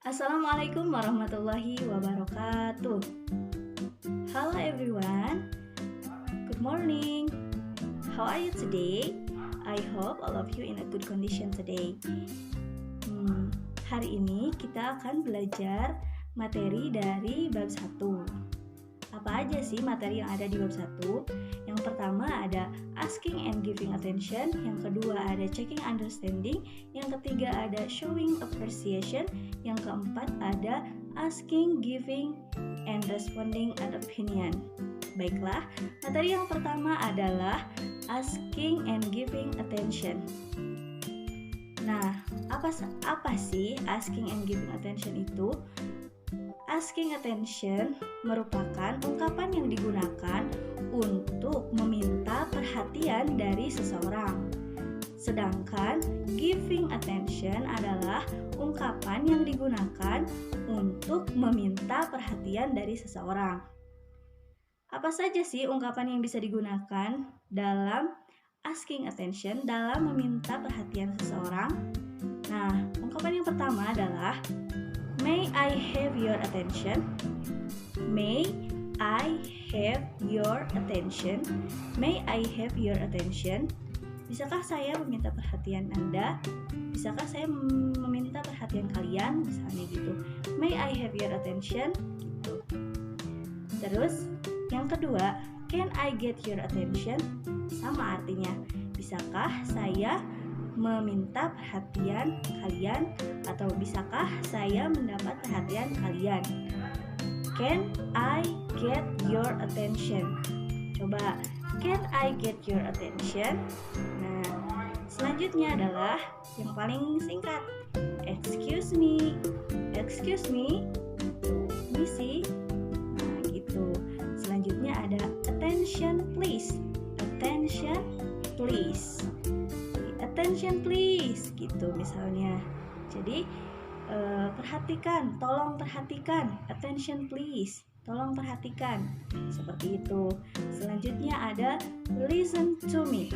Assalamualaikum warahmatullahi wabarakatuh. Hello everyone, good morning. How are you today? I hope all of you in a good condition today. Hari ini kita akan belajar materi dari bab 1. Apa aja sih materi yang ada di bab 1? Yang pertama ada asking and giving attention, yang kedua ada checking understanding, yang ketiga ada showing appreciation, yang keempat ada asking, giving, and responding an opinion. Baiklah, materi yang pertama adalah asking and giving attention. Nah, apa sih asking and giving attention itu? Asking attention merupakan ungkapan yang digunakan untuk meminta perhatian dari seseorang. Sedangkan giving attention adalah ungkapan yang digunakan untuk meminta perhatian dari seseorang. Apa saja sih ungkapan yang bisa digunakan dalam asking attention, dalam meminta perhatian seseorang? Nah, ungkapan yang pertama adalah May I have your attention? May I have your attention? May I have your attention? Bisakah saya meminta perhatian Anda? Bisakah saya meminta perhatian kalian? Misalnya gitu. May I have your attention? Gitu. Terus yang kedua, can I get your attention? Sama artinya. Bisakah saya meminta perhatian kalian, atau bisakah saya mendapat perhatian kalian? Can I get your attention? Coba, can I get your attention? Nah, selanjutnya adalah yang paling singkat. Excuse me. Excuse me. Misi. Nah, gitu. Selanjutnya ada attention please. Attention please. Attention please, gitu misalnya. Jadi perhatikan, tolong perhatikan. Attention please, tolong perhatikan. Seperti itu. Selanjutnya ada listen to me.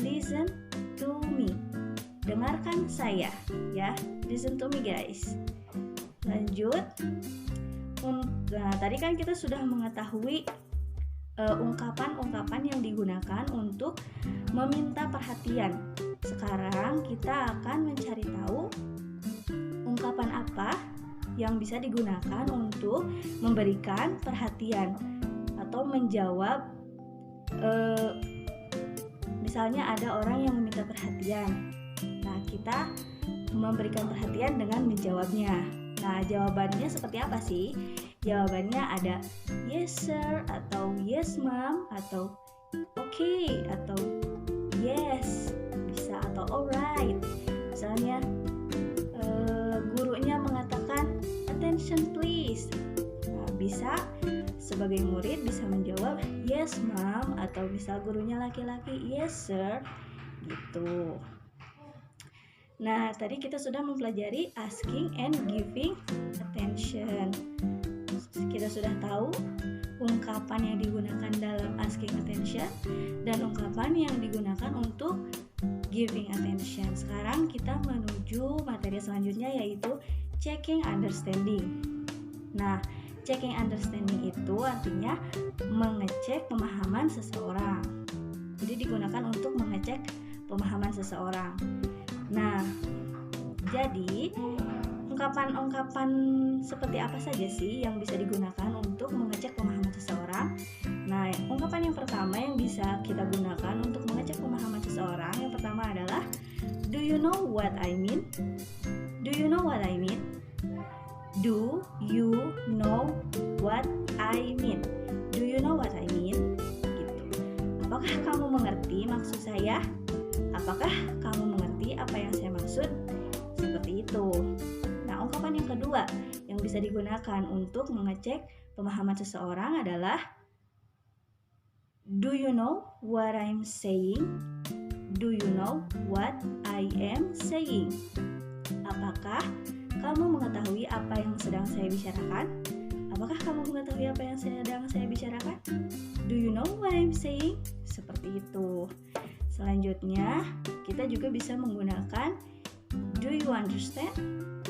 Listen to me. Dengarkan saya, ya. Listen to me guys. Lanjut. Nah, tadi kan kita sudah mengetahui ungkapan-ungkapan yang digunakan untuk meminta perhatian. Sekarang kita akan mencari tahu ungkapan apa yang bisa digunakan untuk memberikan perhatian atau menjawab. Misalnya ada orang yang meminta perhatian. Nah, kita memberikan perhatian dengan menjawabnya. Nah, jawabannya seperti apa sih? Jawabannya ada yes sir, atau yes ma'am, atau okay, atau yes, bisa, atau alright. Misalnya gurunya mengatakan attention please. Nah, bisa sebagai murid bisa menjawab yes ma'am, atau misal gurunya laki-laki yes sir, gitu. Nah, tadi kita sudah mempelajari asking and giving attention. Kita sudah tahu ungkapan yang digunakan dalam asking attention dan ungkapan yang digunakan untuk giving attention. Sekarang kita menuju materi selanjutnya, yaitu checking understanding. Nah, checking understanding itu artinya mengecek pemahaman seseorang. Jadi digunakan untuk mengecek pemahaman seseorang. Nah, jadi ungkapan-ungkapan seperti apa saja sih yang bisa digunakan untuk mengecek pemahaman seseorang? Nah, ungkapan yang pertama yang bisa kita gunakan untuk mengecek pemahaman seseorang, yang pertama adalah do you know what I mean? Do you know what I mean? Do you know what I mean? Do you know what I mean? Gitu. Apakah kamu mengerti maksud saya? Apakah kamu mengerti apa yang saya maksud? Seperti itu. Nah, ungkapan yang kedua yang bisa digunakan untuk mengecek pemahaman seseorang adalah do you know what I'm saying? Do you know what I am saying? Apakah kamu mengetahui apa yang sedang saya bicarakan? Apakah kamu mengetahui apa yang sedang saya bicarakan? Do you know what I'm saying? Seperti itu. Selanjutnya, kita juga bisa menggunakan do you understand?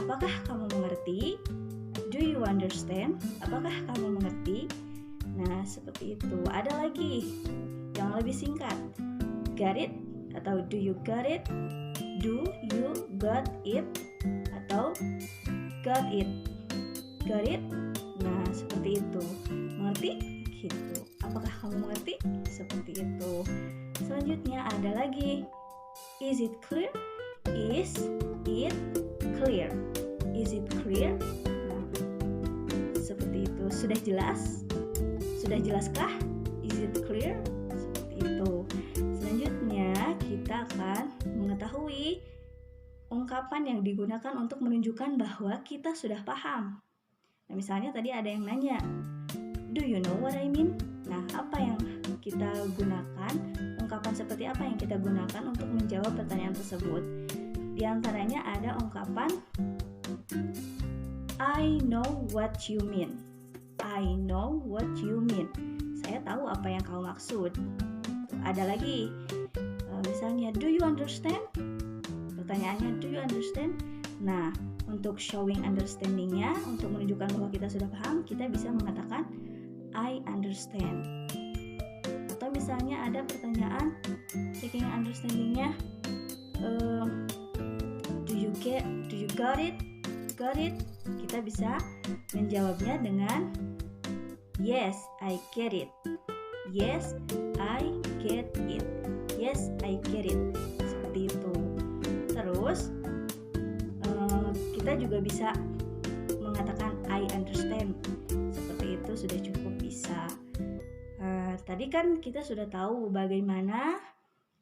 Apakah kamu mengerti? mengerti? Do you understand? Apakah kamu mengerti? Nah, seperti itu. Ada lagi yang lebih singkat. Got it? Atau do you got it? Do you got it? Atau got it? Got it? Nah, seperti itu. Mengerti? Gitu. Apakah kamu mengerti? Seperti itu. Selanjutnya ada lagi. Is it clear? Is it clear? Is it clear? Nah, seperti itu. Sudah jelas? Sudah jelaskah? Is it clear? Seperti itu. Selanjutnya kita akan mengetahui ungkapan yang digunakan untuk menunjukkan bahwa kita sudah paham. Nah, misalnya tadi ada yang nanya, do you know what I mean? Nah, apa yang kita gunakan, ungkapan seperti apa yang kita gunakan untuk menjawab pertanyaan tersebut? Di antaranya ada ungkapan I know what you mean. I know what you mean. Saya tahu apa yang kau maksud. Ada lagi, misalnya do you understand? Pertanyaannya do you understand? Nah, untuk showing understanding-nya, untuk menunjukkan bahwa kita sudah paham, kita bisa mengatakan I understand. Atau misalnya ada pertanyaan checking understanding-nya, do you got it? Got it? Kita bisa menjawabnya dengan yes, I get it. Yes, I get it. Yes, I get it. Seperti itu. Terus kita juga bisa mengatakan I understand. Seperti itu sudah cukup bisa. Tadi kan kita sudah tahu bagaimana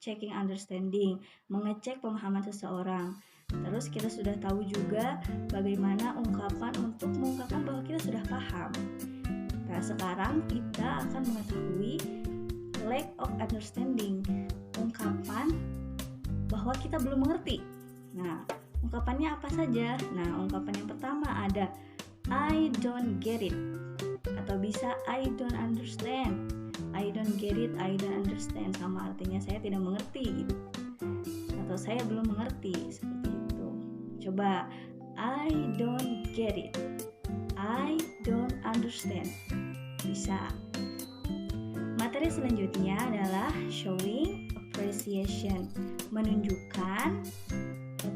checking understanding, mengecek pemahaman seseorang. Terus kita sudah tahu juga bagaimana ungkapan untuk mengungkapkan bahwa kita sudah paham. Nah, sekarang kita akan mengetahui lack of understanding, ungkapan bahwa kita belum mengerti. Nah, ungkapannya apa saja? Nah, ungkapan yang pertama ada I don't get it, atau bisa I don't understand. I don't get it, I don't understand, sama artinya saya tidak mengerti gitu. Atau saya belum mengerti, seperti itu. Coba, I don't get it, I don't understand. Bisa. Materi selanjutnya adalah showing appreciation, menunjukkan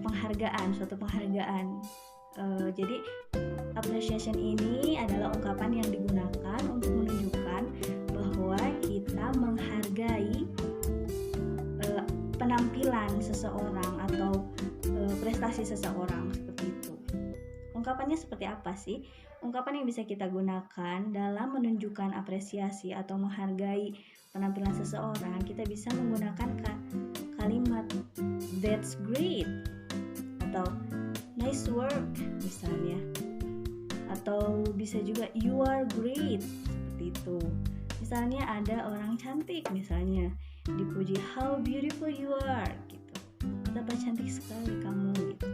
penghargaan, suatu penghargaan. Jadi appreciation ini adalah ungkapan yang digunakan untuk menunjukkan bahwa kita menghargai penampilan seseorang atau prestasi seseorang, seperti itu. Ungkapannya seperti apa sih? Ungkapan yang bisa kita gunakan dalam menunjukkan apresiasi atau menghargai penampilan seseorang, kita bisa menggunakan kalimat that's great atau nice work misalnya, atau bisa juga you are great, seperti itu. Misalnya ada orang cantik, misalnya dipuji how beautiful you are gitu, betapa cantik sekali kamu gitu,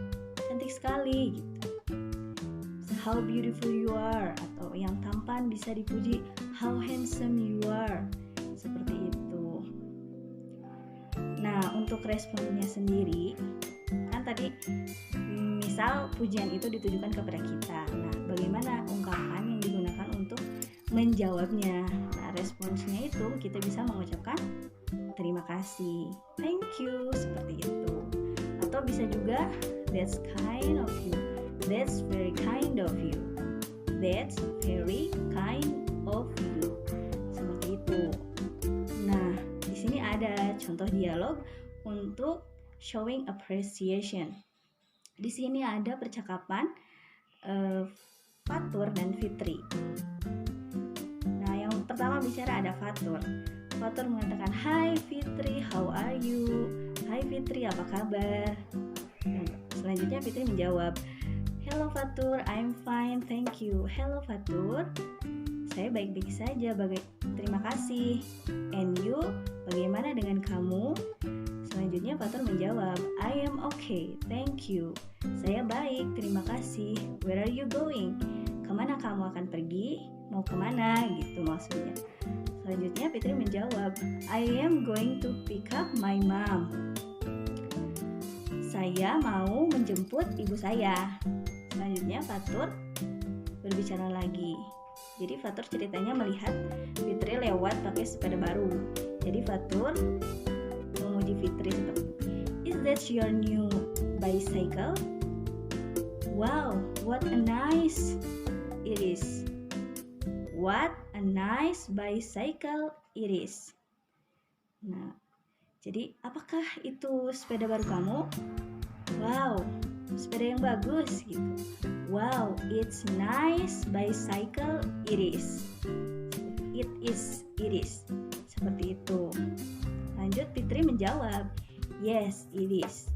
cantik sekali gitu, how beautiful you are. Atau yang tampan bisa dipuji how handsome you are, seperti itu. Nah, untuk responnya sendiri kan tadi misal pujian itu ditujukan kepada kita. Nah, bagaimana ungkapan yang digunakan untuk menjawabnya? Nah, responsnya itu kita bisa mengucapkan terima kasih, thank you, seperti itu. Atau bisa juga that's kind of you, that's very kind of you, that's very kind of you, seperti itu. Nah, di sini ada contoh dialog untuk showing appreciation. Di sini ada percakapan Fatur dan Fitri. Nah, yang pertama bicara ada Fatur. Fatur mengatakan, "Hai Fitri, how are you?" "Hai Fitri, apa kabar?" Dan selanjutnya Fitri menjawab, "Hello Fatur, I'm fine, thank you." "Hello Fatur, saya baik-baik saja, terima kasih." "And you, bagaimana dengan kamu?" Selanjutnya Fatur menjawab, "I am okay, thank you." "Saya baik, terima kasih." "Where are you going?" "Kemana kamu akan pergi?" "Mau kemana?" gitu maksudnya. Selanjutnya Fitri menjawab, "I am going to pick up my mom." Saya mau menjemput ibu saya. Selanjutnya Fatur berbicara lagi. Jadi Fatur ceritanya melihat Fitri lewat pakai sepeda baru. Jadi Fatur memuji Fitri seperti, "Is that your new bicycle? Wow, what a nice it is. What a nice bicycle it is." Nah, jadi apakah itu sepeda baru kamu? Wow, sepeda yang bagus gitu. Wow, it's nice bicycle it is. It is. Seperti itu. Lanjut Fitri menjawab, "Yes, it is.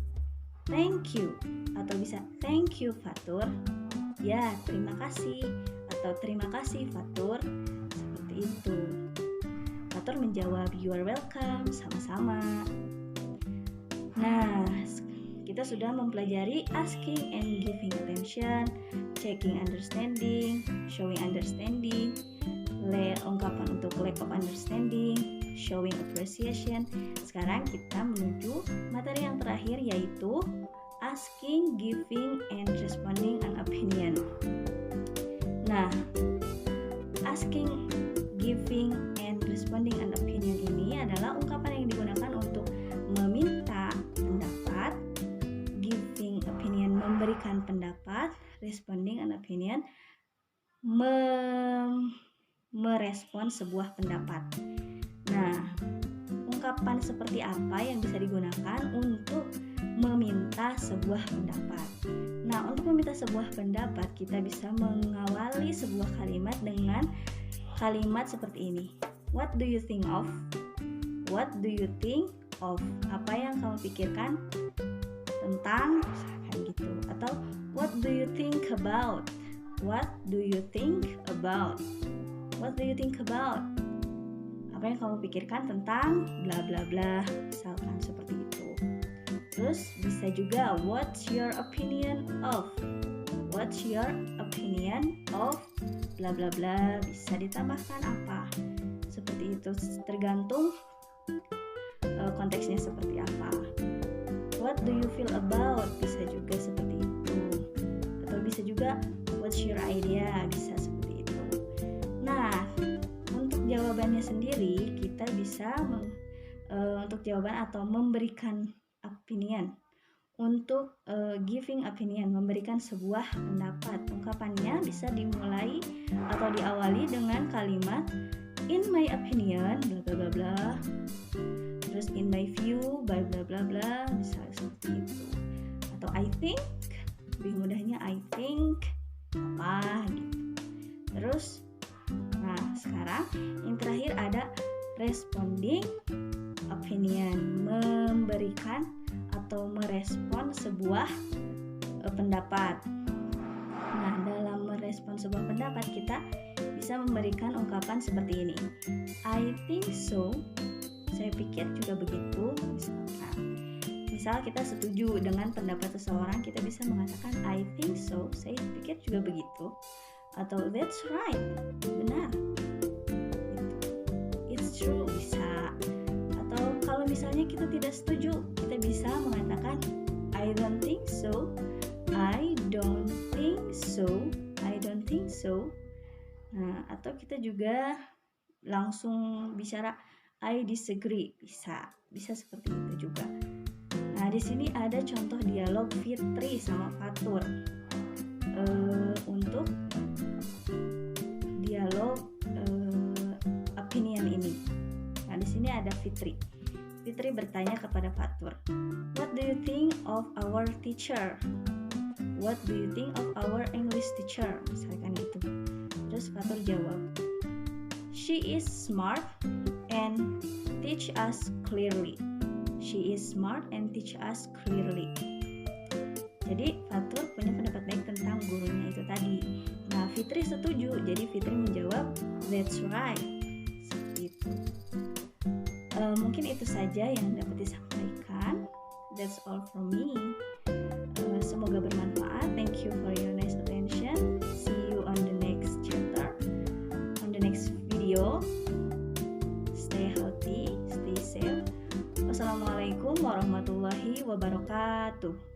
Thank you." Atau bisa thank you Fatur. Ya, terima kasih. Atau terima kasih Fatur. Seperti itu. Fatur menjawab, "You are welcome." Sama-sama. Nah, kita sudah mempelajari asking and giving attention, checking understanding, showing understanding, ungkapan untuk lack of understanding, showing appreciation. Sekarang kita menuju materi yang terakhir, yaitu asking, giving, and responding an opinion. Nah, asking, giving, and responding an opinion ini adalah ungkapan yang digunakan untuk meminta pendapat, giving opinion memberikan pendapat, responding an opinion merespon sebuah pendapat. Nah, ungkapan seperti apa yang bisa digunakan untuk meminta sebuah pendapat? Nah, untuk meminta sebuah pendapat, kita bisa mengawali sebuah kalimat dengan kalimat seperti ini. What do you think of? What do you think of? Apa yang kamu pikirkan tentang, misalkan gitu. Atau what do you think about? What do you think about? What do you think about? Apa yang kamu pikirkan tentang bla bla bla, misalkan seperti itu. Terus bisa juga what's your opinion of? What's your opinion of bla bla bla, bisa ditambahkan apa? Seperti itu, tergantung konteksnya seperti apa. What do you feel about? Bisa juga seperti itu. Atau bisa juga what's your idea? Bisa seperti itu. Nah, untuk jawabannya sendiri kita bisa untuk jawaban atau memberikan opinion. Untuk giving opinion, memberikan sebuah pendapat, ungkapannya bisa dimulai atau diawali dengan kalimat in my opinion bla bla bla bla, terus in my view bla bla bla bla, misalnya seperti itu. Atau I think, lebih mudahnya I think apa gitu. Terus nah, sekarang yang terakhir ada responding opinion, memberikan atau merespon sebuah pendapat. Nah, dalam merespon sebuah pendapat kita bisa memberikan ungkapan seperti ini. I think so. Saya pikir juga begitu. Misal kita setuju dengan pendapat seseorang, kita bisa mengatakan I think so. Saya pikir juga begitu. Atau that's right. Benar. It's true, bisa. Atau kalau misalnya kita tidak setuju, kita bisa mengatakan I don't think so. I don't think so. I don't think so. Nah, atau kita juga langsung bicara I disagree, bisa seperti itu juga. Nah, di sini ada contoh dialog Fitri sama Fatur. Untuk dialog opinion ini. Nah, di sini ada Fitri. Fitri bertanya kepada Fatur, what do you think of our teacher? What do you think of our English teacher? Misalkan gitu. Terus Fatur jawab, she is smart and teach us clearly. She is smart and teach us clearly. Jadi Fatur punya pendapat baik tentang gurunya itu tadi. Nah, Fitri setuju. Jadi Fitri menjawab, that's right. Seperti itu. Mungkin itu saja yang dapat disampaikan. That's all from me. Semoga bermanfaat. Thank you for your nice attention. See you on the next chapter, on the next video. Stay healthy, stay safe. Wassalamualaikum warahmatullahi wabarakatuh.